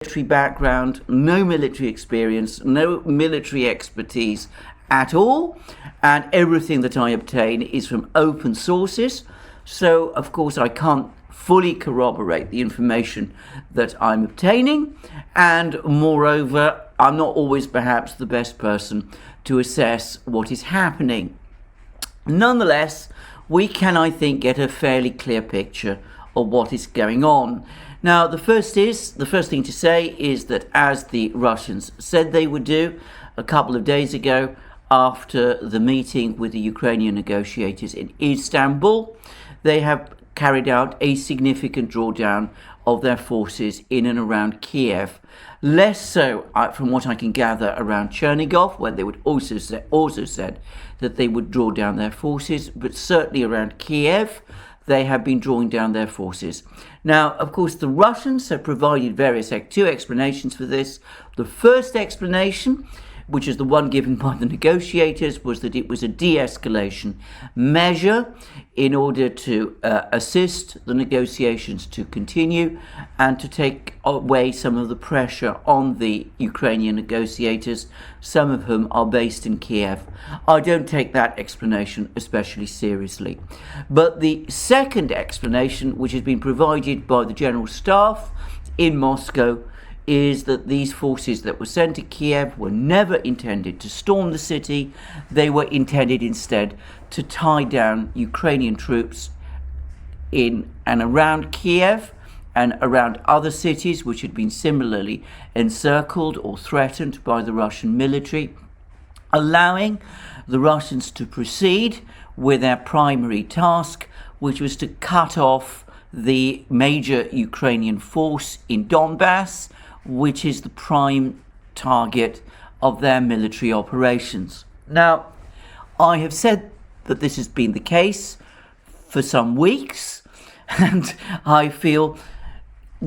military background, no military experience, no military expertise at all, and everything that I obtain is from open sources. So of course I can't fully corroborate the information that I'm obtaining, and moreover I'm not always perhaps the best person to assess what is happening. Nonetheless, we can, I think, get a fairly clear picture of what is going on. Now, the first thing to say is that, as the Russians said they would do a couple of days ago after the meeting with the Ukrainian negotiators in Istanbul, they have carried out a significant drawdown of their forces in and around Kiev. Less so, from what I can gather, around Chernigov, where they would also said that they would draw down their forces, but certainly around Kiev, they have been drawing down their forces. Now, of course, the Russians have provided two explanations for this. The first explanation, which is the one given by the negotiators, was that it was a de-escalation measure in order to assist the negotiations to continue and to take away some of the pressure on the Ukrainian negotiators, some of whom are based in Kiev. I don't take that explanation especially seriously. But the second explanation, which has been provided by the General Staff in Moscow, is that these forces that were sent to Kiev were never intended to storm the city. They were intended instead to tie down Ukrainian troops in and around Kiev and around other cities which had been similarly encircled or threatened by the Russian military, allowing the Russians to proceed with their primary task, which was to cut off the major Ukrainian force in Donbass, which is the prime target of their military operations. Now, I have said that this has been the case for some weeks, and I feel,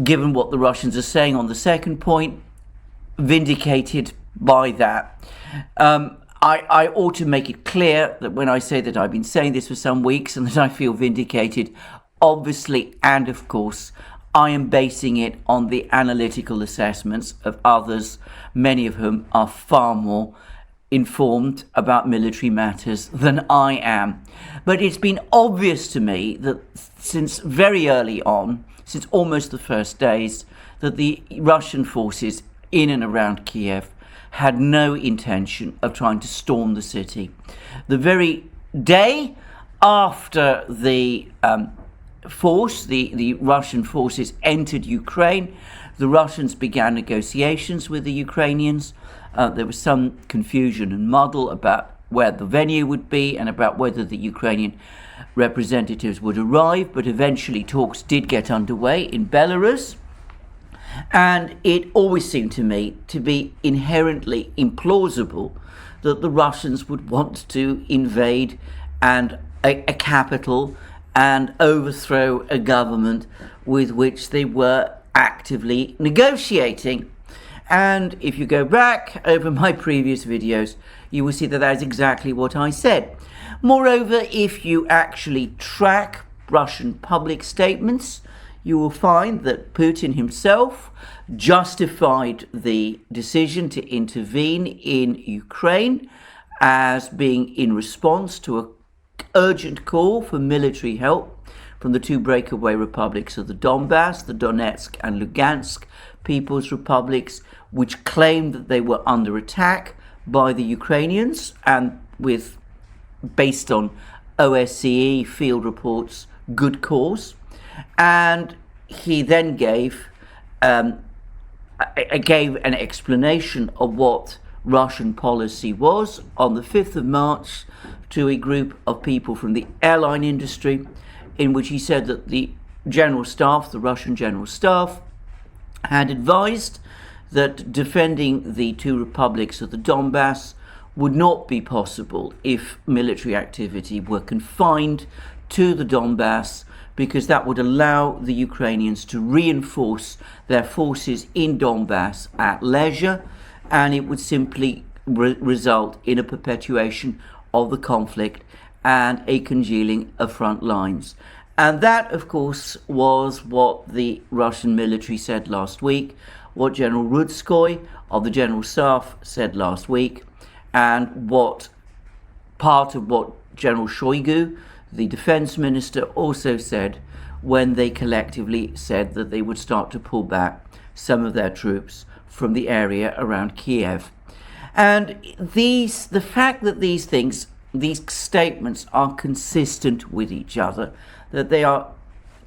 given what the Russians are saying on the second point, vindicated by that. I ought to make it clear that when I say that I've been saying this for some weeks and that I feel vindicated, obviously and of course, I am basing it on the analytical assessments of others, many of whom are far more informed about military matters than I am. But it's been obvious to me that since very early on, since almost the first days, that the Russian forces in and around Kiev had no intention of trying to storm the city. The very day after the Russian forces entered Ukraine, the Russians began negotiations with the Ukrainians. There was some confusion and muddle about where the venue would be and about whether the Ukrainian representatives would arrive, but eventually talks did get underway in Belarus. And it always seemed to me to be inherently implausible that the Russians would want to invade and a capital and overthrow a government with which they were actively negotiating. And if you go back over my previous videos, you will see that that is exactly what I said. Moreover, if you actually track Russian public statements, you will find that Putin himself justified the decision to intervene in Ukraine as being in response to an urgent call for military help from the two breakaway republics of the Donbass, the Donetsk and Lugansk People's Republics, which claimed that they were under attack by the Ukrainians, and based on ODYSEE field reports, good cause. And he then gave an explanation of what Russian policy was on the 5th of March to a group of people from the airline industry, in which he said that the General Staff, the Russian General Staff, had advised that defending the two republics of the Donbass would not be possible if military activity were confined to the Donbass, because that would allow the Ukrainians to reinforce their forces in Donbass at leisure, and it would simply result in a perpetuation of the conflict and a congealing of front lines. And that, of course, was what the Russian military said last week what General Rudskoy of the General Staff said last week, and what part of what General Shoigu, the defense minister, also said when they collectively said that they would start to pull back some of their troops from the area around Kiev. And the fact that these statements are consistent with each other, that they are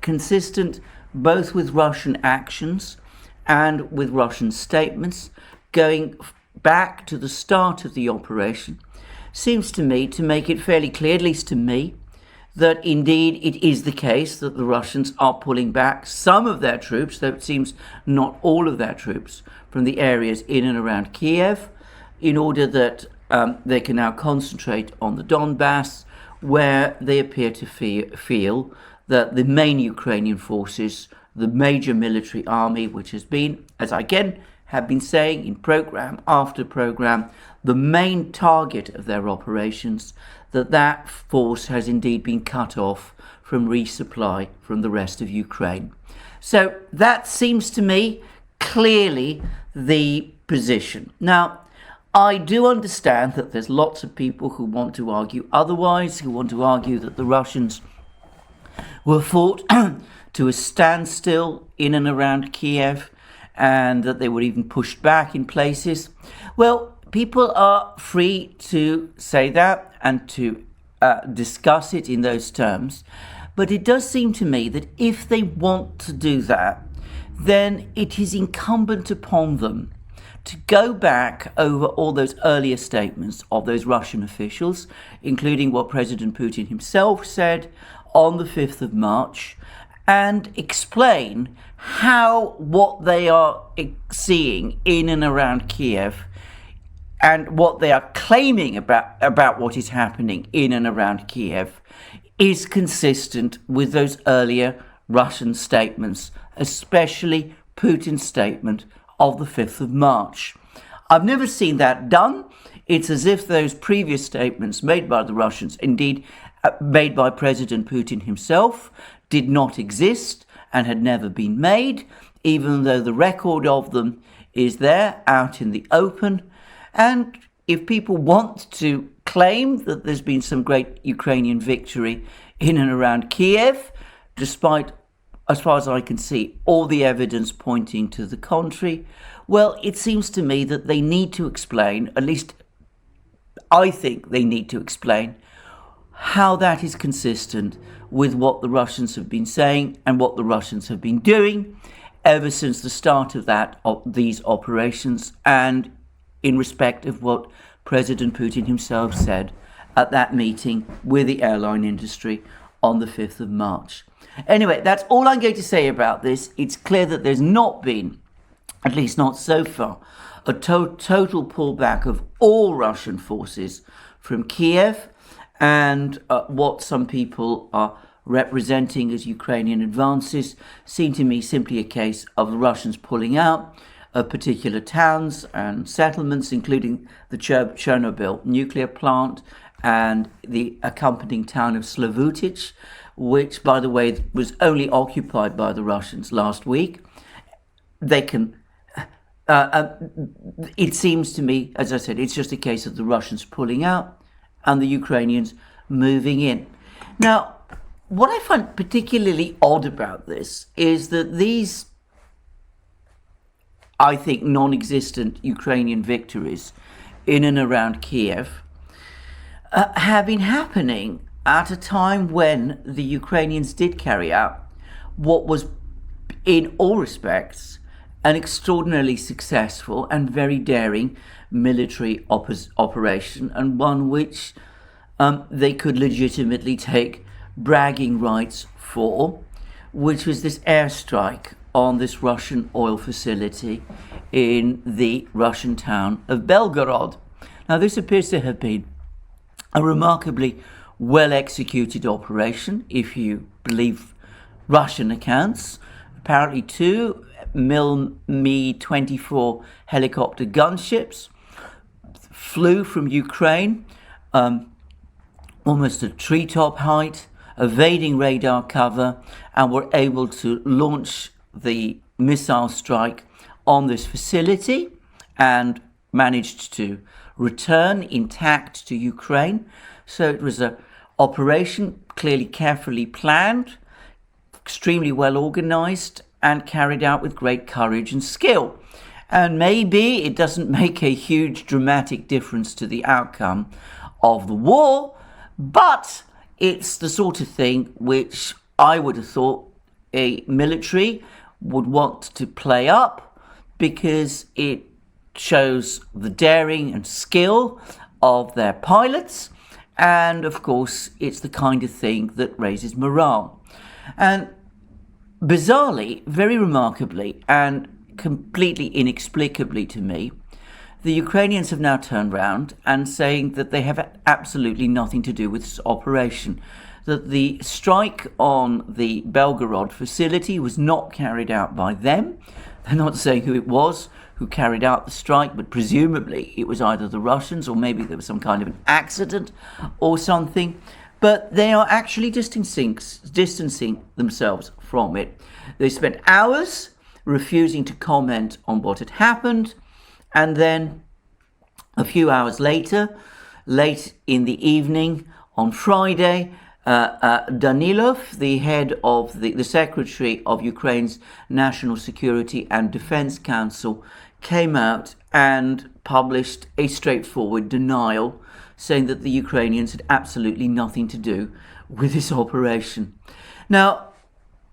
consistent both with Russian actions and with Russian statements going back to the start of the operation, seems to me to make it fairly clear, at least to me, that indeed it is the case that the Russians are pulling back some of their troops, though it seems not all of their troops, from the areas in and around Kiev, in order that they can now concentrate on the Donbass, where they appear to feel that the main Ukrainian forces, the major military army, which has been, as I again have been saying in program after program, the main target of their operations, that force has indeed been cut off from resupply from the rest of Ukraine. So that seems to me clearly the position. Now, I do understand that there's lots of people who want to argue otherwise, who want to argue that the Russians were fought to a standstill in and around Kiev, and that they were even pushed back in places. Well, people are free to say that and to discuss it in those terms, but it does seem to me that if they want to do that, then it is incumbent upon them to go back over all those earlier statements of those Russian officials, including what President Putin himself said on the 5th of March, and explain how what they are seeing in and around Kiev and what they are claiming about what is happening in and around Kiev is consistent with those earlier Russian statements, especially Putin's statement of the 5th of March. I've never seen that done. It's as if those previous statements made by the Russians, indeed made by President Putin himself, did not exist and had never been made, even though the record of them is there out in the open. And if people want to claim that there's been some great Ukrainian victory in and around Kiev, despite, as far as I can see, all the evidence pointing to the contrary, well, it seems to me that they need to explain, at least I think they need to explain, how that is consistent with what the Russians have been saying and what the Russians have been doing ever since the start of these operations, and in respect of what President Putin himself said at that meeting with the airline industry on the 5th of March. Anyway, that's all I'm going to say about this. It's clear that there's not been, at least not so far, a total pullback of all Russian forces from Kiev, and what some people are representing as Ukrainian advances seem to me simply a case of the Russians pulling out of particular towns and settlements, including the Chernobyl nuclear plant and the accompanying town of Slavutich, which, by the way, was only occupied by the Russians last week. They can... it seems to me, as I said, it's just a case of the Russians pulling out and the Ukrainians moving in. Now, what I find particularly odd about this is that these, I think, non-existent Ukrainian victories in and around Kiev have been happening at a time when the Ukrainians did carry out what was, in all respects, an extraordinarily successful and very daring military operation, and one which they could legitimately take bragging rights for, which was this airstrike on this Russian oil facility in the Russian town of Belgorod. Now, this appears to have been a remarkably well-executed operation, if you believe Russian accounts. Apparently 2 Mi-24 helicopter gunships flew from Ukraine almost at treetop height, evading radar cover, and were able to launch the missile strike on this facility and managed to return intact to Ukraine. So it was an operation clearly carefully planned, extremely well organized, and carried out with great courage and skill. And maybe it doesn't make a huge dramatic difference to the outcome of the war, but it's the sort of thing which I would have thought a military would want to play up, because it shows the daring and skill of their pilots, and of course it's the kind of thing that raises morale. And bizarrely, very remarkably, and completely inexplicably to me, the Ukrainians have now turned round and saying that they have absolutely nothing to do with this operation, that the strike on the Belgorod facility was not carried out by them. They're not saying who it was who carried out the strike, but presumably it was either the Russians, or maybe there was some kind of an accident or something. But they are actually distancing themselves from it. They spent hours refusing to comment on what had happened, and then a few hours later, late in the evening on Friday, Danilov, the head of the Secretary of Ukraine's National Security and Defense Council, came out and published a straightforward denial, saying that the Ukrainians had absolutely nothing to do with this operation. Now,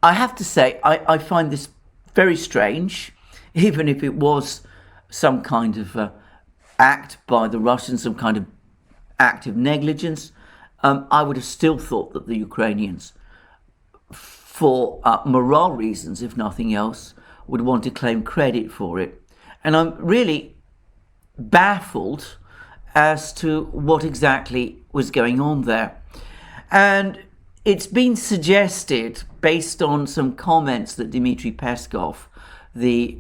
I have to say, I find this very strange, even if it was some kind of act by the Russians, some kind of act of negligence. I would have still thought that the Ukrainians, for morale reasons, if nothing else, would want to claim credit for it. And I'm really baffled as to what exactly was going on there. And it's been suggested, based on some comments that Dmitry Peskov, the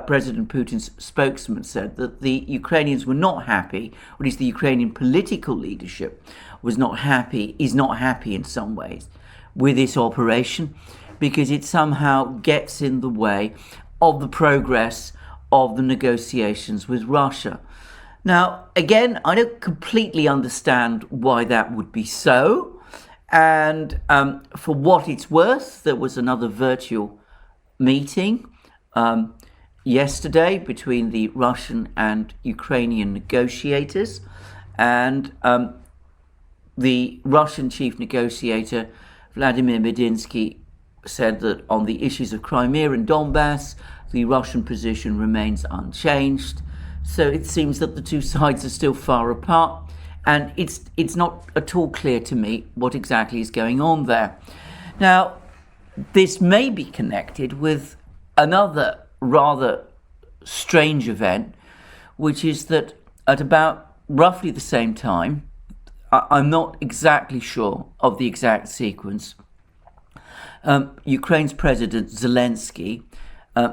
President Putin's spokesman, said, that the Ukrainians were not happy, or at least the Ukrainian political leadership is not happy in some ways with this operation, because it somehow gets in the way of the progress of the negotiations with Russia. Now, again, I don't completely understand why that would be so. And for what it's worth, there was another virtual meeting yesterday between the Russian and Ukrainian negotiators. And the Russian chief negotiator, Vladimir Medinsky, said that on the issues of Crimea and Donbass, the Russian position remains unchanged. So it seems that the two sides are still far apart, and it's not at all clear to me what exactly is going on there. Now, this may be connected with another rather strange event, which is that at about roughly the same time, I'm not exactly sure of the exact sequence, Ukraine's President Zelensky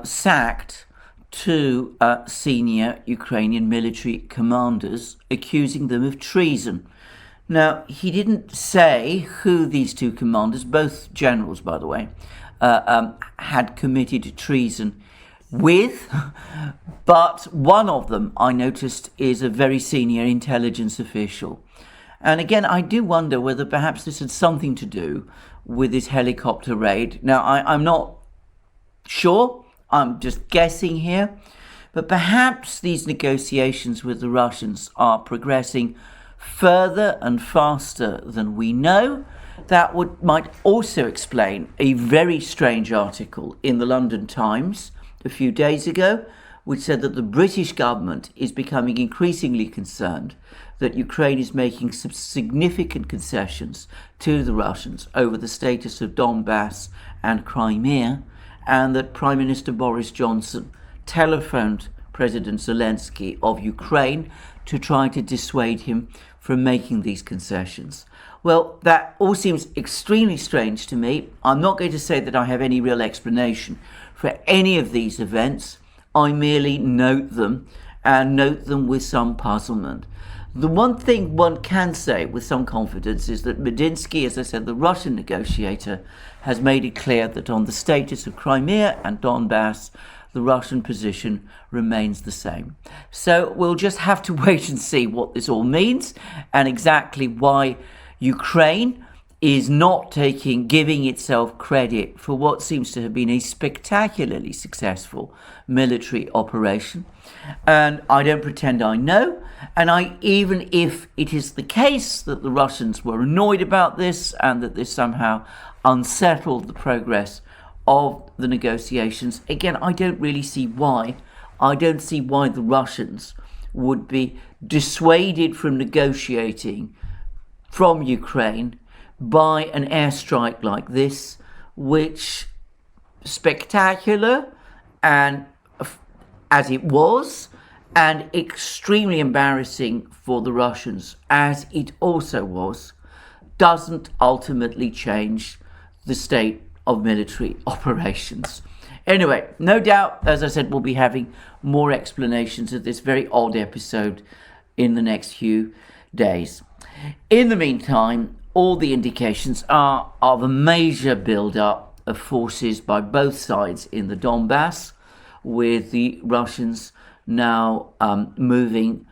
sacked two senior Ukrainian military commanders, accusing them of treason. Now, he didn't say who these two commanders, both generals by the way, had committed treason with, but one of them, I noticed, is a very senior intelligence official. And again, I do wonder whether perhaps this had something to do with this helicopter raid. Now, I'm not sure, I'm just guessing here, but perhaps these negotiations with the Russians are progressing further and faster than we know. That might also explain a very strange article in the London Times a few days ago, which said that the British government is becoming increasingly concerned that Ukraine is making some significant concessions to the Russians over the status of Donbass and Crimea, and that Prime Minister Boris Johnson telephoned President Zelensky of Ukraine to try to dissuade him from making these concessions. Well, that all seems extremely strange to me. I'm not going to say that I have any real explanation for any of these events. I merely note them, and note them with some puzzlement. The one thing one can say with some confidence is that Medinsky, as I said, the Russian negotiator, has made it clear that on the status of Crimea and Donbass, the Russian position remains the same. So we'll just have to wait and see what this all means and exactly why Ukraine is not giving itself credit for what seems to have been a spectacularly successful military operation. And I don't pretend I know. And even if it is the case that the Russians were annoyed about this and that this somehow unsettled the progress of the negotiations, again, I don't really see why. I don't see why the Russians would be dissuaded from negotiating from Ukraine by an airstrike like this, which spectacular and as it was, and extremely embarrassing for the Russians as it also was, doesn't ultimately change the state of military operations. Anyway, no doubt, as I said, we'll be having more explanations of this very odd episode in the next few days. In the meantime, all the indications are of a major build-up of forces by both sides in the Donbass, with the Russians now moving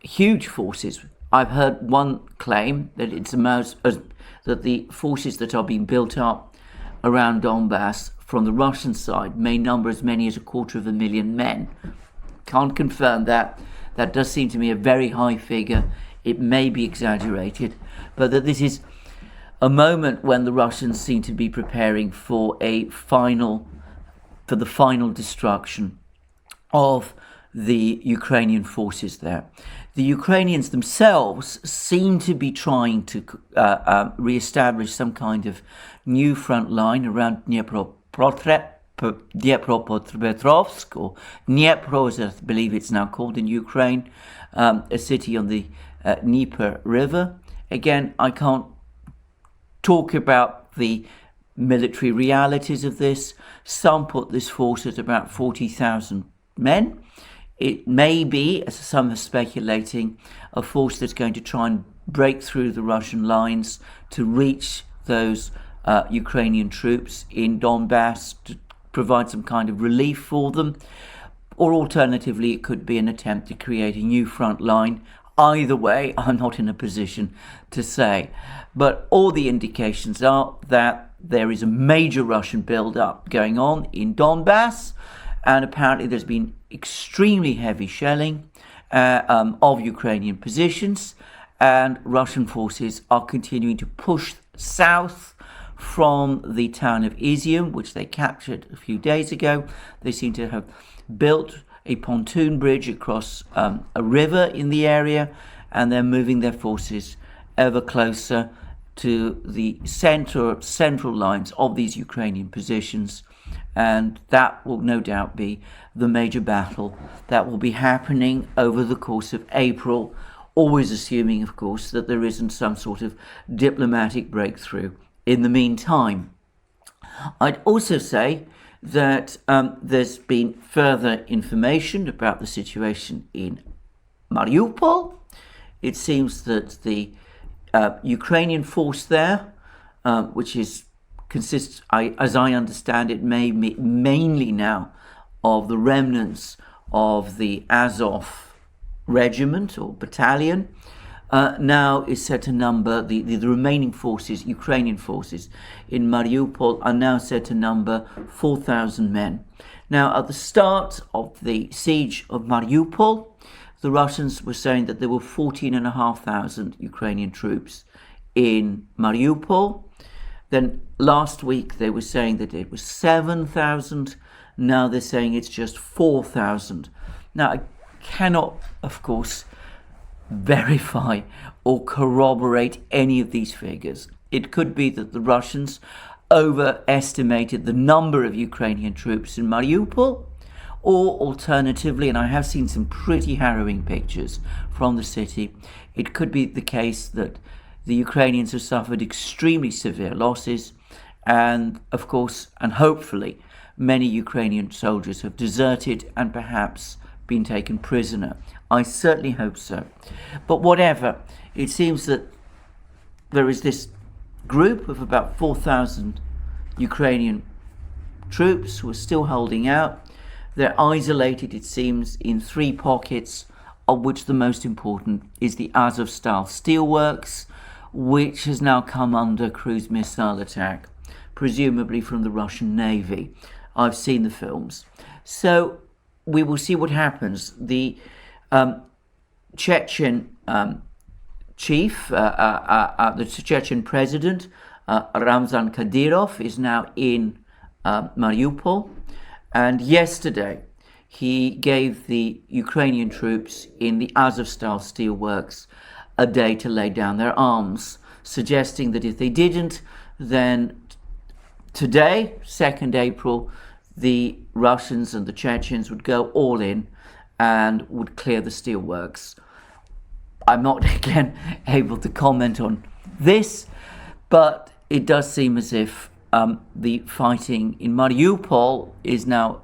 huge forces. I've heard one claim that that the forces that are being built up around Donbass from the Russian side may number as many as 250,000 men. Can't confirm that. That does seem to me a very high figure. It may be exaggerated, but that this is a moment when the Russians seem to be preparing for the final destruction of the Ukrainian forces there. The Ukrainians themselves seem to be trying to re-establish some kind of new front line around Dnipropetrovsk, or Dnipro, as I believe it's now called in Ukraine, a city on the Dnieper River. Again, I can't talk about the military realities of this. Some put this force at about 40,000 men. It may be, as some are speculating, a force that's going to try and break through the Russian lines to reach those Ukrainian troops in Donbass to provide some kind of relief for them. Or alternatively, it could be an attempt to create a new front line. Either way, I'm not in a position to say. But all the indications are that there is a major Russian build-up going on in Donbass, and apparently there's been extremely heavy shelling of Ukrainian positions, and Russian forces are continuing to push south from the town of ETHEREUM, which they captured a few days ago. They seem to have built a pontoon bridge across a river in the area, and they're moving their forces ever closer to the central lines of these Ukrainian positions, and that will no doubt be the major battle that will be happening over the course of April, always assuming, of course, that there isn't some sort of diplomatic breakthrough in the meantime. I'd also say that there's been further information about the situation in Mariupol. It seems that the Ukrainian force there, which consists, as I understand it, mainly now of the remnants of the Azov regiment or battalion, now is said to number, the remaining forces, Ukrainian forces in Mariupol, are now said to number 4,000 men. Now, at the start of the siege of Mariupol, the Russians were saying that there were 14,500 Ukrainian troops in Mariupol. Then last week they were saying that it was 7,000. Now they're saying it's just 4,000. Now, I cannot, of course, verify or corroborate any of these figures. It could be that the Russians overestimated the number of Ukrainian troops in Mariupol, or alternatively, and I have seen some pretty harrowing pictures from the city, it could be the case that the Ukrainians have suffered extremely severe losses, and of course, and hopefully, many Ukrainian soldiers have deserted and perhaps been taken prisoner. I certainly hope so. But whatever, it seems that there is this group of about 4,000 Ukrainian troops who are still holding out. They're isolated, it seems, in 3 pockets, of which the most important is the Azovstal steelworks, which has now come under cruise missile attack, presumably from the Russian Navy. I've seen the films. So we will see what happens. The Chechen chief, the Chechen president, Ramzan Kadyrov, is now in Mariupol. And yesterday, he gave the Ukrainian troops in the Azovstal steelworks a day to lay down their arms, suggesting that if they didn't, then today, 2nd April, the Russians and the Chechens would go all in and would clear the steelworks. I'm not, again, able to comment on this, but it does seem as if the fighting in Mariupol is now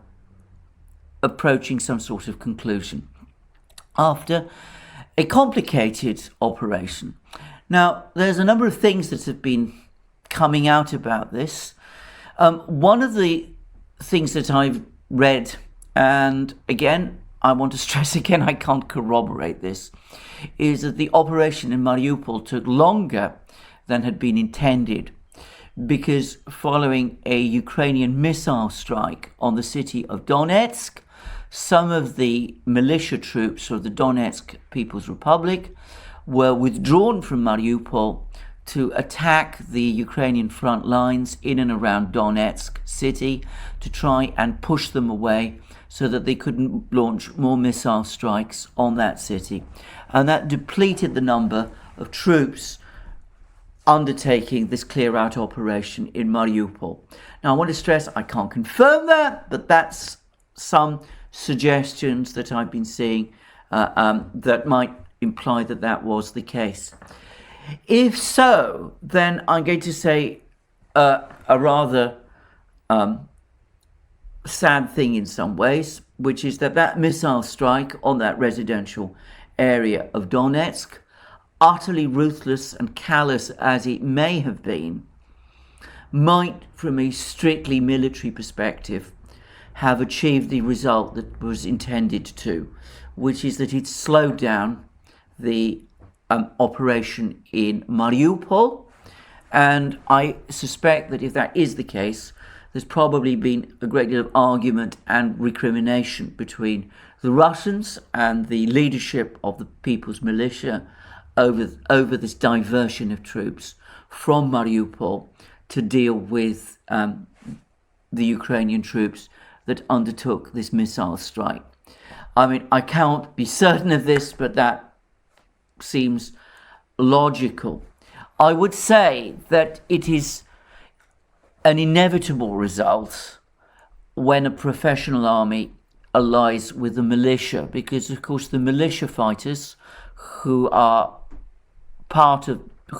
approaching some sort of conclusion after a complicated operation. Now, there's a number of things that have been coming out about this. One of the things that I've read, and again, I want to stress again, I can't corroborate this, is that the operation in Mariupol took longer than had been intended, because following a Ukrainian missile strike on the city of Donetsk, some of the militia troops of the Donetsk People's Republic were withdrawn from Mariupol to attack the Ukrainian front lines in and around Donetsk city to try and push them away so that they couldn't launch more missile strikes on that city. And that depleted the number of troops undertaking this clear-out operation in Mariupol. Now, I want to stress, I can't confirm that, but that's some suggestions that I've been seeing that might imply that that was the case. If so, then I'm going to say a rather sad thing in some ways, which is that missile strike on that residential area of Donetsk, utterly ruthless and callous as it may have been, might, from a strictly military perspective, have achieved the result that was intended to, which is that it slowed down the operation in Mariupol. And I suspect that if that is the case, there's probably been a great deal of argument and recrimination between the Russians and the leadership of the People's Militia over this diversion of troops from Mariupol to deal with the Ukrainian troops that undertook this missile strike. I mean, I can't be certain of this, but that seems logical. I would say that it is an inevitable result when a professional army allies with the militia, because of course the militia fighters who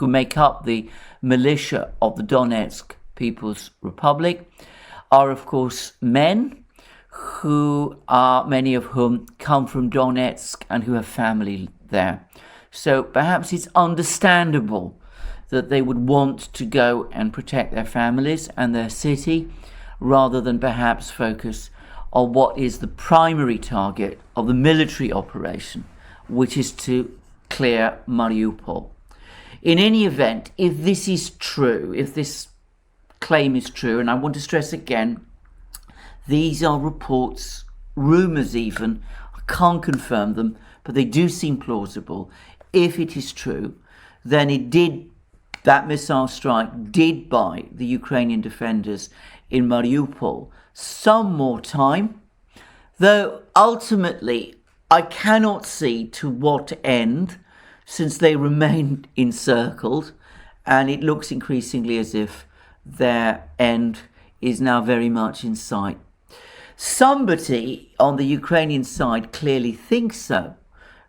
make up the militia of the Donetsk People's Republic are of course men who are, many of whom come from Donetsk and who have family there. So perhaps it's understandable that they would want to go and protect their families and their city rather than perhaps focus on what is the primary target of the military operation, which is to clear Mariupol. In any event, if this is true, if this claim is true, and I want to stress again, these are reports, rumours even, I can't confirm them, but they do seem plausible. If it is true, then that missile strike did buy the Ukrainian defenders in Mariupol some more time, though ultimately I cannot see to what end, since they remain encircled, and it looks increasingly as if their end is now very much in sight. Somebody on the Ukrainian side clearly thinks so,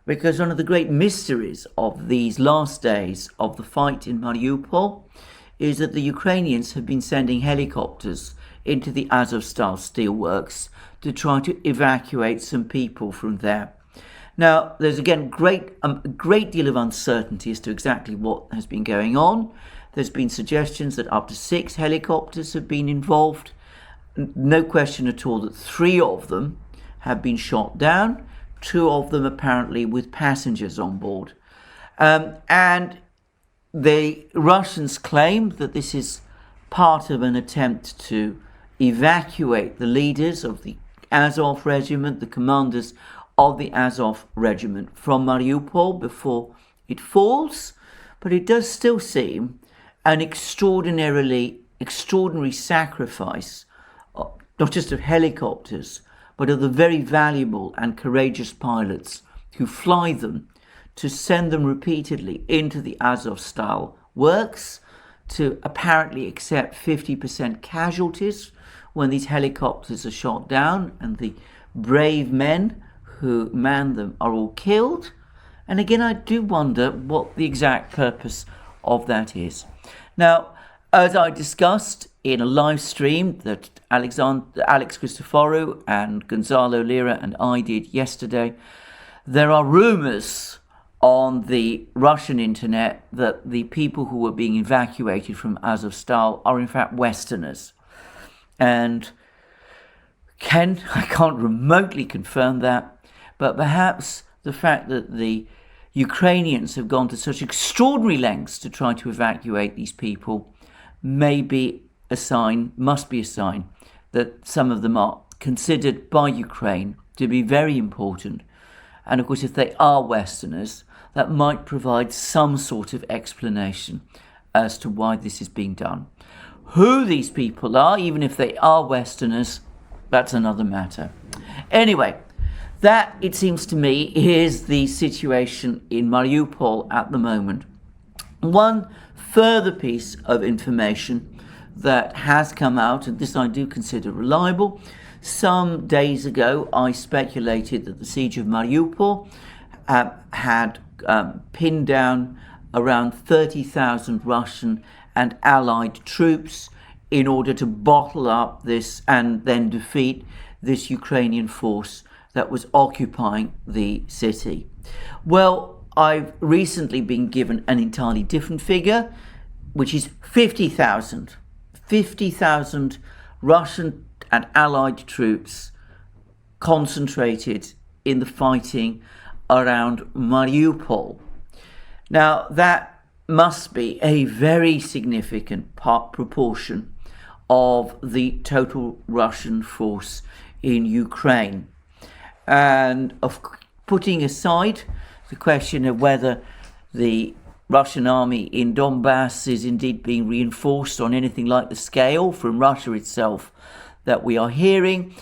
because one of the great mysteries of these last days of the fight in Mariupol is that the Ukrainians have been sending helicopters into the Azovstal steelworks to try to evacuate some people from there. Now, there's again a great deal of uncertainty as to exactly what has been going on. There's been suggestions that up to 6 helicopters have been involved. no question at all that 3 of them have been shot down, 2 of them apparently with passengers on board. And the Russians claim that this is part of an attempt to evacuate the leaders of the Azov regiment, the commanders of the Azov regiment, from Mariupol before it falls. But it does still seem an extraordinary sacrifice, not just of helicopters, but of the very valuable and courageous pilots who fly them, to send them repeatedly into the Azov-style works, to apparently accept 50% casualties when these helicopters are shot down, and the brave men who man them are all killed. And again, I do wonder what the exact purpose of that is. Now, as I discussed in a live stream that Alex Christoforou and Gonzalo Lira and I did yesterday, there are rumours on the Russian internet that the people who were being evacuated from Azovstal are in fact Westerners. And I can't remotely confirm that, but perhaps the fact that the Ukrainians have gone to such extraordinary lengths to try to evacuate these people must be a sign that some of them are considered by Ukraine to be very important. And of course, if they are Westerners, that might provide some sort of explanation as to why this is being done. Who these people are, even if they are Westerners, that's another matter. Anyway, that, it seems to me, is the situation in Mariupol at the moment. One further piece of information that has come out, and this I do consider reliable. Some days ago, I speculated that the siege of Mariupol had pinned down around 30,000 Russian and Allied troops in order to bottle up this and then defeat this Ukrainian force that was occupying the city. Well, I've recently been given an entirely different figure, which is 50,000. 50,000 Russian and Allied troops concentrated in the fighting around Mariupol. Now, that must be a very significant proportion of the total Russian force in Ukraine. And of putting aside the question of whether the Russian army in Donbass is indeed being reinforced on anything like the scale from Russia itself that we are hearing,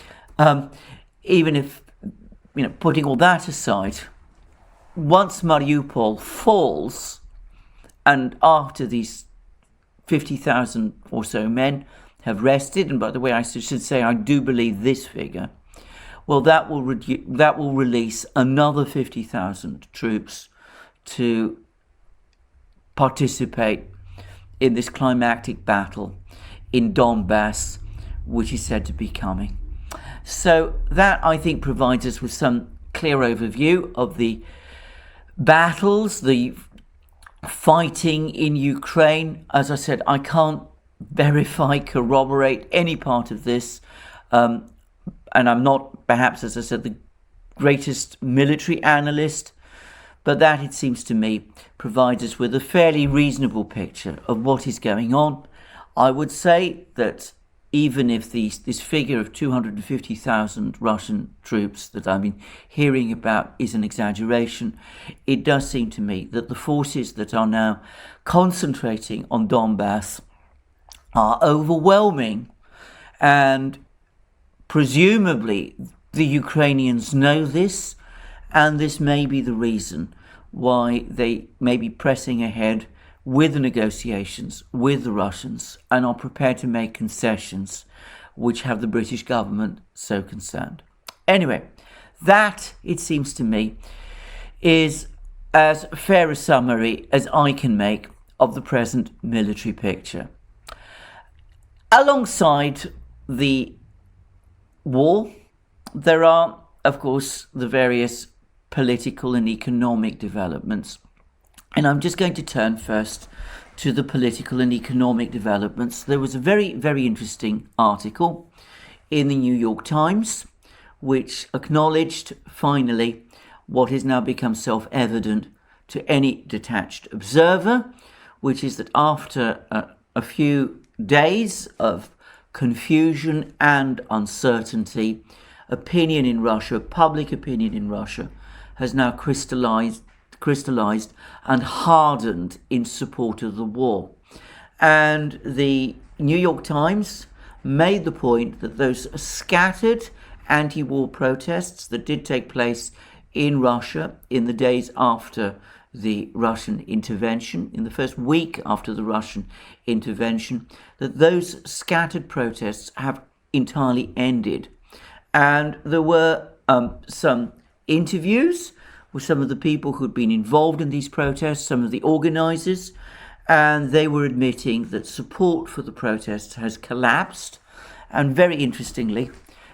even if, putting all that aside, once Mariupol falls, and after these 50,000 or so men have rested, and by the way, I should say I do believe this figure, well, that will release another 50,000 troops to participate in this climactic battle in Donbass, which is said to be coming. So that, I think, provides us with some clear overview of the battles, the fighting in Ukraine. As I said, I can't verify, corroborate any part of this, and I'm not, perhaps, as I said, the greatest military analyst, but that, it seems to me, provides us with a fairly reasonable picture of what is going on. I would say that even if this figure of 250,000 Russian troops that I've been hearing about is an exaggeration, it does seem to me that the forces that are now concentrating on Donbass are overwhelming, and presumably the Ukrainians know this, and this may be the reason why they may be pressing ahead with the negotiations with the Russians and are prepared to make concessions which have the British government so concerned. Anyway, that, it seems to me, is as fair a summary as I can make of the present military picture. Alongside the war, there are, of course, the various political and economic developments. And I'm just going to turn first to the political and economic developments. There was a very, very interesting article in the New York Times, which acknowledged finally what has now become self-evident to any detached observer, which is that after a few days of confusion and uncertainty, opinion in Russia, public opinion in Russia, has now crystallized and hardened in support of the war. And the New York Times made the point that those scattered anti-war protests that did take place in Russia in the days after the Russian intervention, in the first week after the Russian intervention, that those scattered protests have entirely ended. And there were some interviews with some of the people who'd been involved in these protests, some of the organizers, and they were admitting that support for the protests has collapsed. And very interestingly,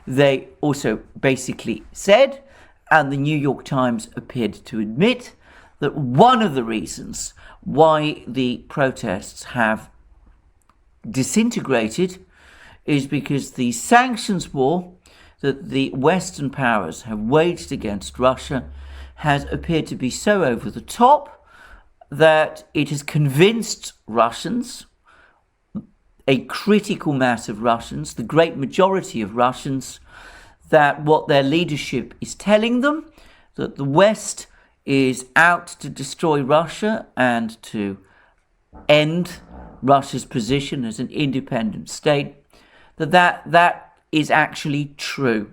they also basically said, and the New York Times appeared to admit, that one of the reasons why the protests have disintegrated is because the sanctions war that the Western powers have waged against Russia has appeared to be so over the top that it has convinced Russians, a critical mass of Russians, the great majority of Russians, that what their leadership is telling them, that the West is out to destroy Russia and to end Russia's position as an independent state, that is actually true.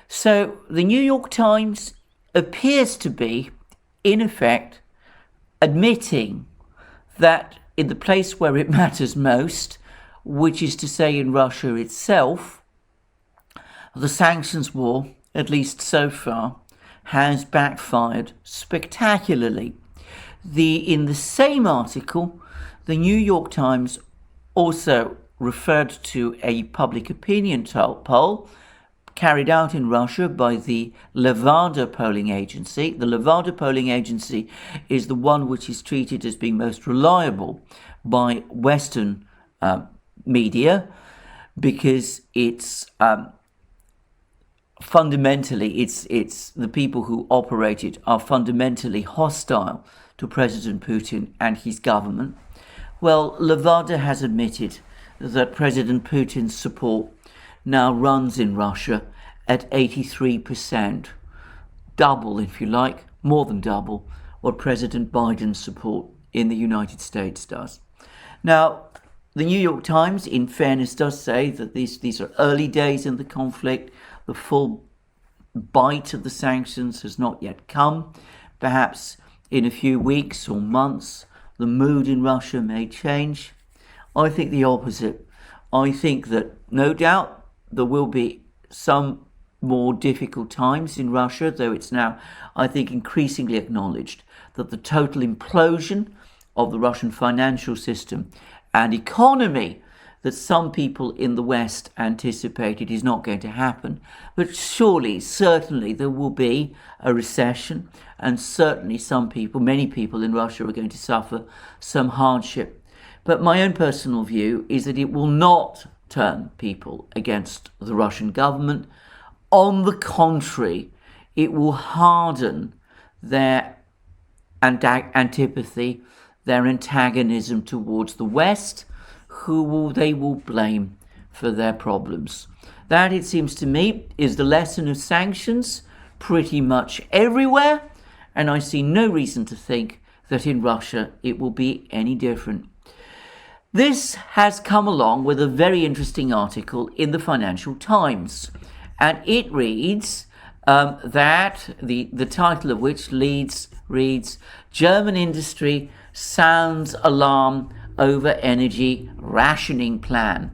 So the New York Times appears to be, in effect, admitting that in the place where it matters most, which is to say in Russia itself, the sanctions war, at least so far, has backfired spectacularly. In the same article, the New York Times also referred to a public opinion poll carried out in Russia by the Levada polling agency. The Levada polling agency is the one which is treated as being most reliable by Western media because it's fundamentally, it's the people who operate it are fundamentally hostile to President Putin and his government. Well, Levada has admitted that President Putin's support now runs in Russia at 83%, double, if you like, more than double what President Biden's support in the United States does. Now, the New York Times, in fairness, does say that these are early days in the conflict. The full bite of the sanctions has not yet come. Perhaps in a few weeks or months, the mood in Russia may change. I think the opposite. I think that no doubt there will be some more difficult times in Russia, though it's now, I think, increasingly acknowledged that the total implosion of the Russian financial system and economy that some people in the West anticipated is not going to happen. But surely, certainly, there will be a recession, and certainly many people in Russia are going to suffer some hardship. But my own personal view is that it will not turn people against the Russian government. On the contrary, it will harden their antipathy, their antagonism towards the West, who they will blame for their problems. That, it seems to me, is the lesson of sanctions pretty much everywhere, and I see no reason to think that in Russia it will be any different. This has come along with a very interesting article in the Financial Times, and it reads that the title of which reads German industry sounds alarm over energy rationing plan.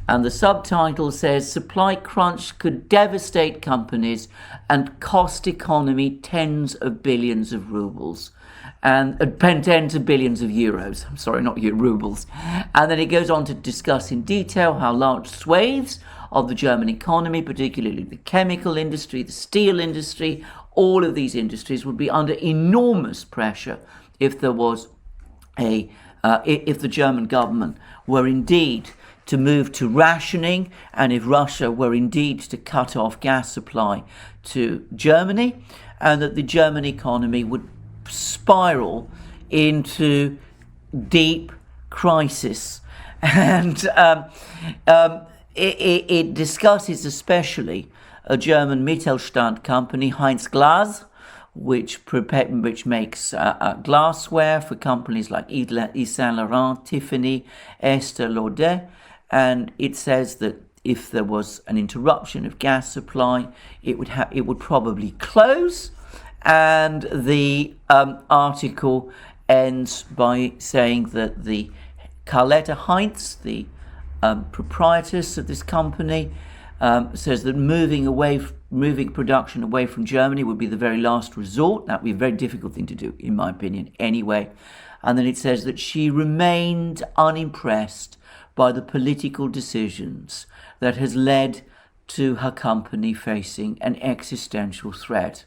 And the subtitle says supply crunch could devastate companies and cost economy tens of billions of rubles. And tens of billions of euros. I'm sorry, not rubles. And then it goes on to discuss in detail how large swathes of the German economy, particularly the chemical industry, the steel industry, all of these industries would be under enormous pressure if there was if the German government were indeed to move to rationing, and if Russia were indeed to cut off gas supply to Germany, and that the German economy would spiral into deep crisis. And it discusses especially a German Mittelstand company, Heinz Glas, which makes glassware for companies like Yves Saint Laurent, Tiffany, Estée Lauder, and it says that if there was an interruption of gas supply, it would probably close. And the article ends by saying that the Carletta Heinz, the proprietress of this company, says that moving production away from Germany would be the very last resort. That would be a very difficult thing to do, in my opinion, anyway. And then it says that she remained unimpressed by the political decisions that has led to her company facing an existential threat.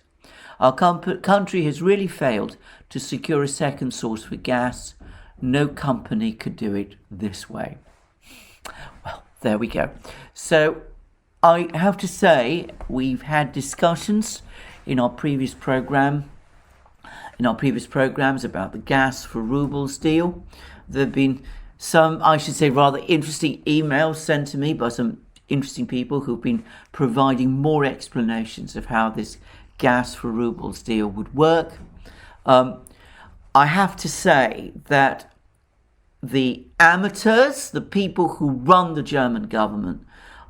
Our country has really failed to secure a second source for gas. No company could do it this way. Well, there we go. So I have to say, we've had discussions in our previous programs about the gas for rubles deal. There have been some, I should say, rather interesting emails sent to me by some interesting people who've been providing more explanations of how this gas for rubles deal would work. I have to say that the amateurs, the people who run the German government,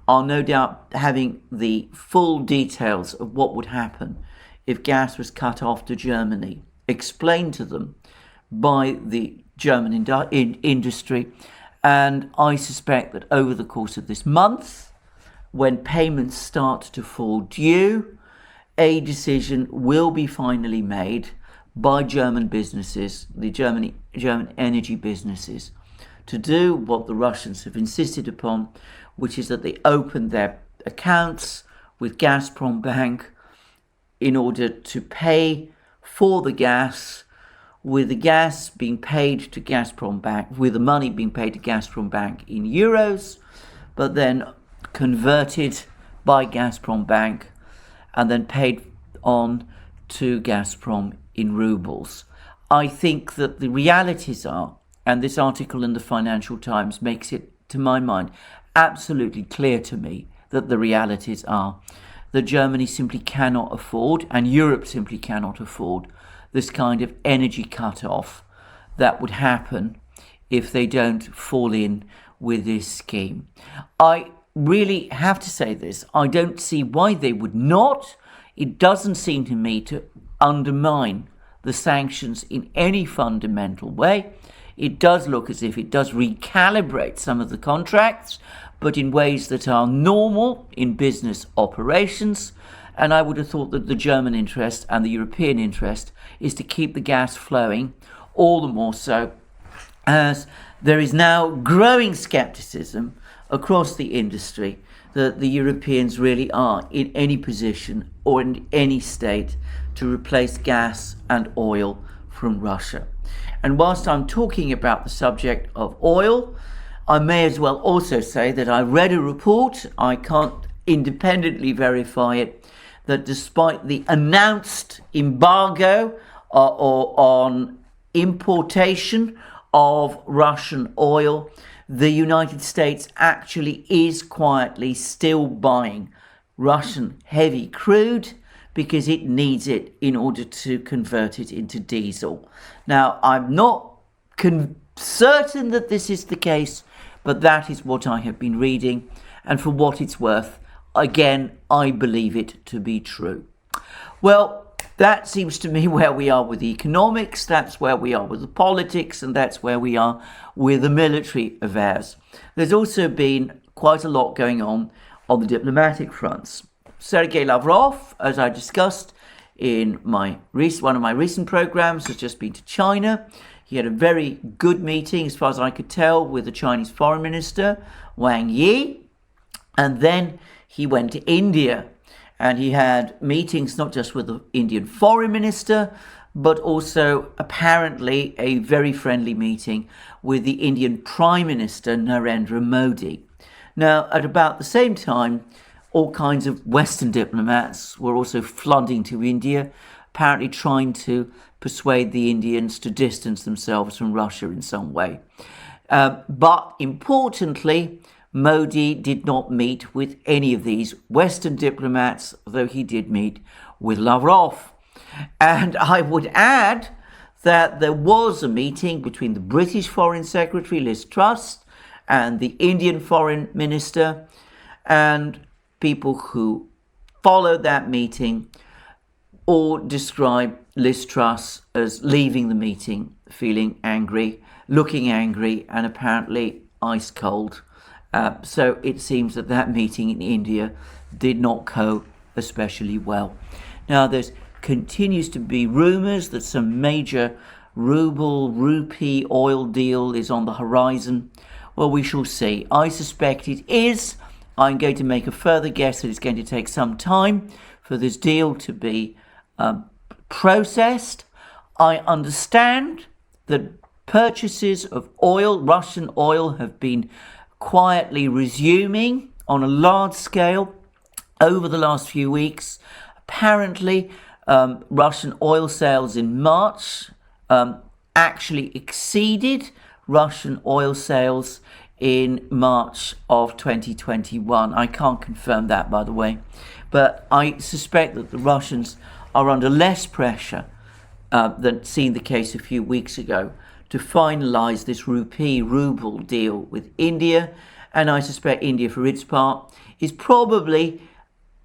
are no doubt having the full details of what would happen if gas was cut off to Germany explained to them by the German industry. And I suspect that over the course of this month, when payments start to fall due, a decision will be finally made by German businesses, the German energy businesses, to do what the Russians have insisted upon, which is that they open their accounts with Gazprom Bank in order to pay for the gas, with the gas being paid to Gazprom Bank, with the money being paid to Gazprom Bank in euros, but then converted by Gazprom Bank and then paid on to Gazprom in rubles. I think that the realities are, and this article in the Financial Times makes it, to my mind, absolutely clear to me that the realities are that Germany simply cannot afford, and Europe simply cannot afford, this kind of energy cut-off that would happen if they don't fall in with this scheme. I really have to say this. I don't see why they would not. It doesn't seem to me to undermine the sanctions in any fundamental way. It does look as if it does recalibrate some of the contracts, but in ways that are normal in business operations. And I would have thought that the German interest and the European interest is to keep the gas flowing, all the more so as there is now growing skepticism across the industry that the Europeans really are in any position or in any state to replace gas and oil from Russia. And whilst I'm talking about the subject of oil, I may as well also say that I read a report, I can't independently verify it, that despite the announced embargo on importation of Russian oil, the United States actually is quietly still buying Russian heavy crude because it needs it in order to convert it into diesel. Now, I'm not certain that this is the case, but that is what I have been reading. And for what it's worth, again, I believe it to be true. Well, that seems to me where we are with the economics, that's where we are with the politics, and that's where we are with the military affairs. There's also been quite a lot going on the diplomatic fronts. Sergei Lavrov, as I discussed in one of my recent programs, has just been to China. He had a very good meeting, as far as I could tell, with the Chinese Foreign Minister, Wang Yi. And then he went to India. and he had meetings not just with the Indian foreign minister, but also apparently a very friendly meeting with the Indian Prime Minister Narendra Modi. Now, at about the same time, all kinds of Western diplomats were also flooding to India, apparently trying to persuade the Indians to distance themselves from Russia in some way. But importantly, Modi did not meet with any of these Western diplomats, though he did meet with Lavrov. And I would add that there was a meeting between the British Foreign Secretary, Liz Truss, and the Indian Foreign Minister, and people who followed that meeting all describe Liz Truss as leaving the meeting feeling angry, looking angry, and apparently ice cold. So it seems that that meeting in India did not go especially well. Now, there continues to be rumours that some major rupee oil deal is on the horizon. Well, we shall see. I suspect it is. I'm going to make a further guess that it's going to take some time for this deal to be processed. I understand that purchases of oil, Russian oil, have been quietly resuming on a large scale over the last few weeks. Apparently, Russian oil sales in March actually exceeded Russian oil sales in March of 2021. I can't confirm that, by the way, but I suspect that the Russians are under less pressure than seen the case a few weeks ago to finalise this ruble deal with India. And I suspect India, for its part, is probably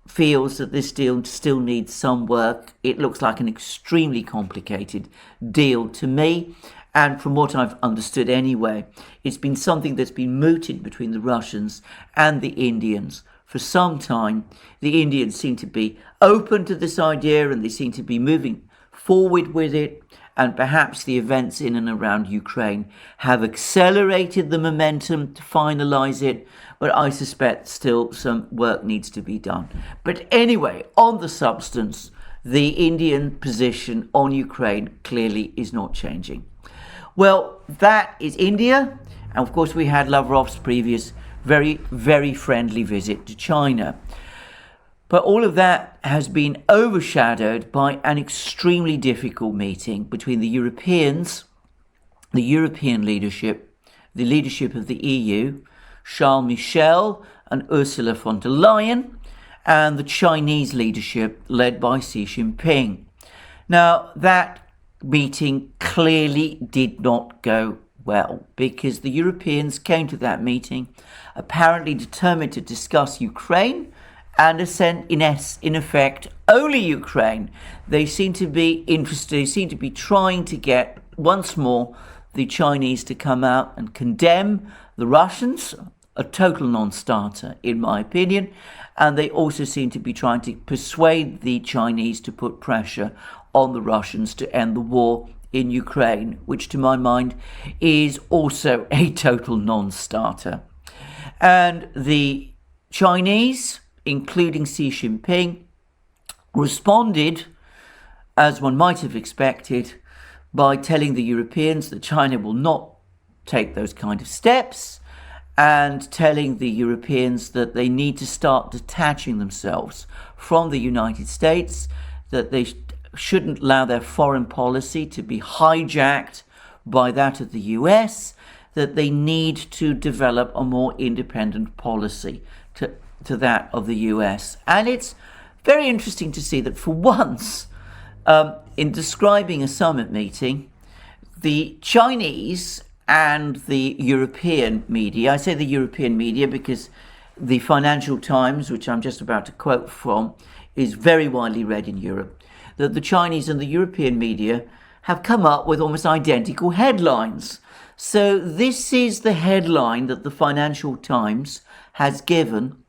feels that this deal still needs some work. It looks like an extremely complicated deal to me. And from what I've understood anyway, it's been something that's been mooted between the Russians and the Indians for some time. The Indians seem to be open to this idea and they seem to be moving forward with it. And perhaps the events in and around Ukraine have accelerated the momentum to finalise it. But I suspect still some work needs to be done. But anyway, on the substance, the Indian position on Ukraine clearly is not changing. Well, that is India. And of course, we had Lavrov's previous very, very friendly visit to China. But all of that has been overshadowed by an extremely difficult meeting between the Europeans, the European leadership, the leadership of the EU, Charles Michel and Ursula von der Leyen, and the Chinese leadership led by Xi Jinping. Now, that meeting clearly did not go well because the Europeans came to that meeting apparently determined to discuss Ukraine and in effect only Ukraine. They seem to be interested, they seem to be trying to get once more the Chinese to come out and condemn the Russians, a total non-starter in my opinion, and they also seem to be trying to persuade the Chinese to put pressure on the Russians to end the war in Ukraine, which to my mind is also a total non-starter. And the Chinese, including Xi Jinping, responded, as one might have expected, by telling the Europeans that China will not take those kind of steps and telling the Europeans that they need to start detaching themselves from the United States, that they shouldn't allow their foreign policy to be hijacked by that of the US, that they need to develop a more independent policy to that of the US. And it's very interesting to see that for once, in describing a summit meeting, the Chinese and the European media, I say the European media because the Financial Times, which I'm just about to quote from, is very widely read in Europe, that the Chinese and the European media have come up with almost identical headlines. So this is the headline that the Financial Times has given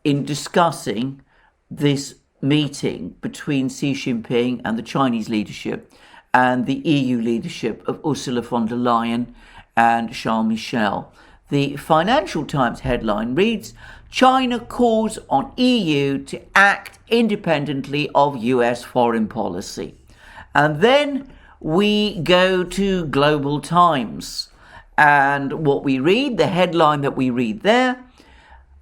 in discussing this meeting between Xi Jinping and the Chinese leadership and the EU leadership of Ursula von der Leyen and Charles Michel. The Financial Times headline reads, China calls on EU to act independently of US foreign policy. And then we go to Global Times. And what we read, the headline that we read there,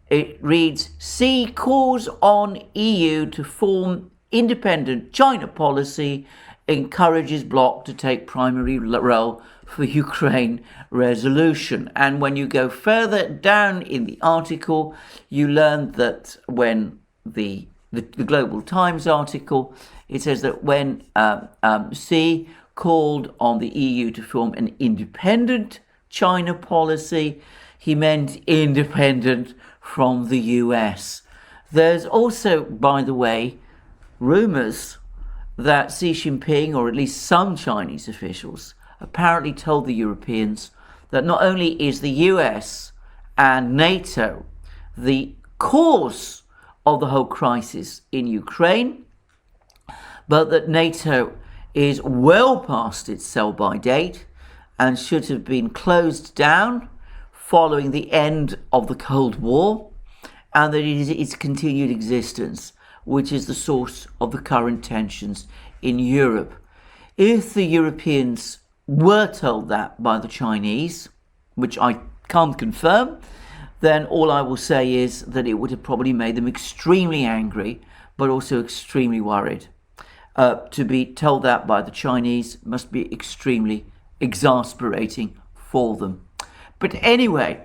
it reads, Xi calls on EU to form independent China policy, encourages bloc to take primary role for Ukraine resolution. And when you go further down in the article, you learn that when the Global Times article, it says that when Xi called on the EU to form an independent China policy, he meant independent from the US. There's also, by the way, rumours that Xi Jinping, or at least some Chinese officials, apparently told the Europeans that not only is the US and NATO the cause of the whole crisis in Ukraine, but that NATO is well past its sell-by date and should have been closed down following the end of the Cold War, and that it is its continued existence which is the source of the current tensions in Europe. If the Europeans were told that by the Chinese, which I can't confirm, then all I will say is that it would have probably made them extremely angry, but also extremely worried. To be told that by the Chinese must be extremely exasperating for them. But anyway,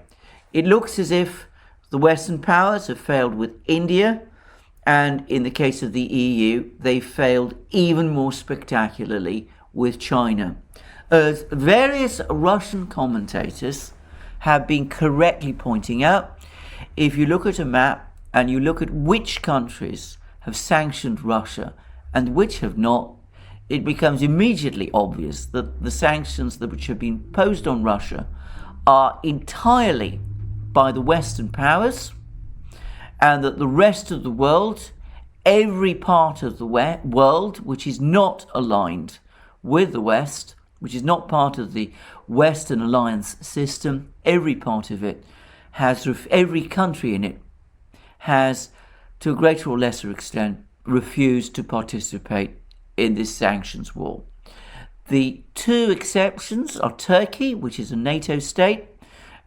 it looks as if the Western powers have failed with India, and in the case of the EU, they failed even more spectacularly with China. As various Russian commentators have been correctly pointing out, if you look at a map and you look at which countries have sanctioned Russia and which have not, it becomes immediately obvious that the sanctions which have been imposed on Russia are entirely by the Western powers, and that the rest of the world, every part of the world which is not aligned with the West, which is not part of the Western alliance system, every part of it has, every country in it has, to a greater or lesser extent, refused to participate in this sanctions war. The two exceptions are Turkey, which is a NATO state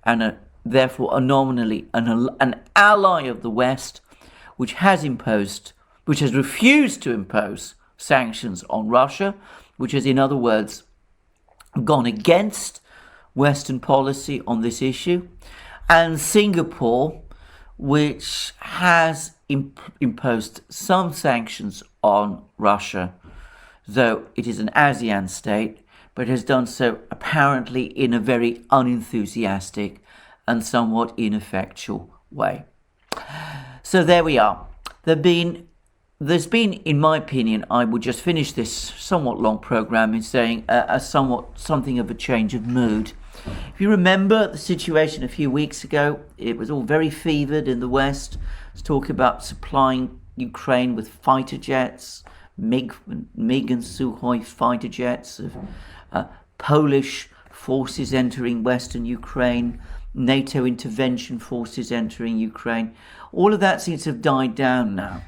and therefore nominally an ally of the West, which has refused to impose sanctions on Russia, which has, in other words, gone against Western policy on this issue, and Singapore, which has imposed some sanctions on Russia, though it is an ASEAN state, but has done so apparently in a very unenthusiastic and somewhat ineffectual way. So there we are. There's been, in my opinion, I would just finish this somewhat long program in saying something of a change of mood. If you remember the situation a few weeks ago, it was all very fevered in the West. Let's talk about supplying Ukraine with fighter jets, MiG and Sukhoi fighter jets, of Polish forces entering Western Ukraine, NATO intervention forces entering Ukraine. All of that seems to have died down now.